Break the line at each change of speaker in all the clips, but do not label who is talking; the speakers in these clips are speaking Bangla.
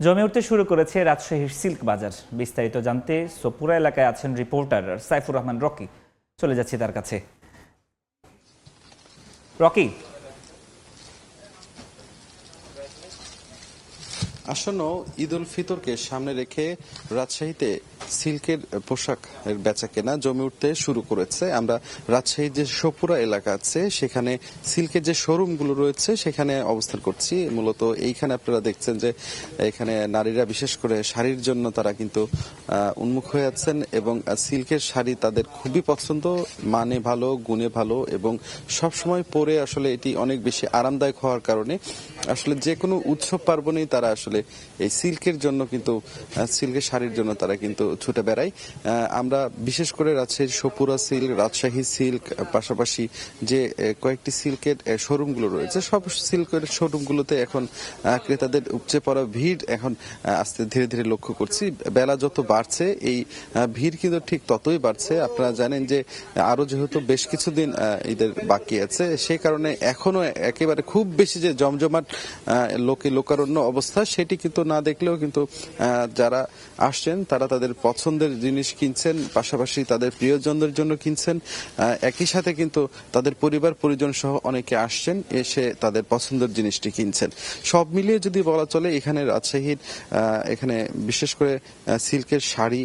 জমে উঠতে শুরু করেছে রাজশাহীর সিল্ক বাজার। বিস্তারিত জানতে সোপুরা এলাকায় আছেন রিপোর্টার সাইফুর রহমান রকি। চলে যাচ্ছি তার কাছে। রকি,
আসন্ন ঈদ উল ফিতরকে সামনে রেখে রাজশাহীতে সিল্কের পোশাকের বেচা কেনা জমে উঠতে শুরু করেছে। আমরা রাজশাহীর যে সোপুরা এলাকা আছে সেখানে সিল্কের যে শোরুমগুলো রয়েছে সেখানে অবস্থান করছি। মূলত এইখানে আপনারা দেখছেন যে এখানে নারীরা বিশেষ করে শাড়ির জন্য তারা কিন্তু উন্মুখ হয়ে আছেন এবং সিল্কের শাড়ি তাদের খুবই পছন্দ, মানে ভালো, গুণে ভালো এবং সব সময় পরে আসলে এটি অনেক বেশি আরামদায়ক হওয়ার কারণে আসলে যে কোনো উৎসব পার্বণেই তারা আসলে এই সিল্কের জন্য কিন্তু সিল্কের শাড়ির জন্য তারা কিন্তু ছুটে বেড়ায়। আমরা বিশেষ করে রাজশাহীর সোপুরা সিল্ক, রাজশাহী সিল্ক, পাশাপাশি যে কয়েকটি সিল্কের শোরুমগুলো রয়েছে সব সিল্কের শোরুমগুলোতে এখন ক্রেতাদের উপচে পড়া ভিড় এখন আস্তে ধীরে ধীরে লক্ষ্য করছি। বেলা যত বাড়ছে এই ভিড় কিন্তু ঠিক ততই বাড়ছে। আপনারা জানেন যে আরো যেহেতু বেশ কিছুদিন ঈদের বাকি আছে সেই কারণে এখনো একেবারে খুব বেশি যে জমজমাট লোকারণ্য অবস্থা সেটি কিন্তু না দেখলেও কিন্তু যারা আসছেন তারা তাদের পছন্দের জিনিস কিনছেন, পাশাপাশি তাদের প্রিয়জনদের জন্য কিনছেন, একই সাথে কিন্তু তাদের পরিবার পরিজন সহ অনেকে আসছেন, এসে তাদের পছন্দের জিনিসটি কিনছেন। সব মিলিয়ে যদি বলা চলে এখানে রাজশাহীর এখানে বিশেষ করে সিল্কের শাড়ি,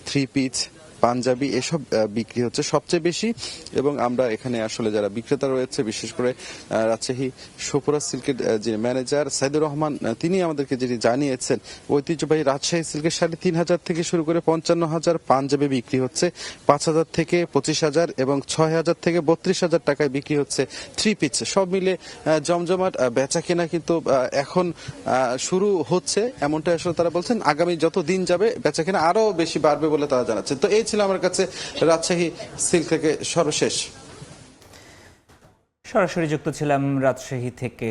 থ্রি পিস, পাঞ্জাবি এসব বিক্রি হচ্ছে সবচেয়ে বেশি। এবং আমরা এখানে আসলে যারা বিক্রেতা রয়েছে বিশেষ করে রাজশাহী সোপুরা সিল্কের যে ম্যানেজার সাইদুর রহমান তিনি আমাদেরকে যেটি জানিয়েছেন, ঐতিহ্যবাহী রাজশাহী সিল্কের শাড়ি ৩,০০০ থেকে শুরু করে ৫৫,০০০, পাঞ্জাবি বিক্রি হচ্ছে ৫,০০০ থেকে ২৫,০০০ এবং ৬,০০০ থেকে ৩২,০০০ টাকায় বিক্রি হচ্ছে থ্রি পিস। সব মিলে জমজমাট বেচা কেনা কিন্তু এখন শুরু হচ্ছে এমনটা আসলে তারা বলছেন। আগামী যত দিন যাবে বেচা কেনা আরো বেশি বাড়বে বলে তারা জানাচ্ছেন। তো এই ছিল আমার কাছে রাজশাহী সিল্ক থেকে সর্বশেষ।
সরাসরি যুক্ত ছিলাম রাজশাহী থেকে।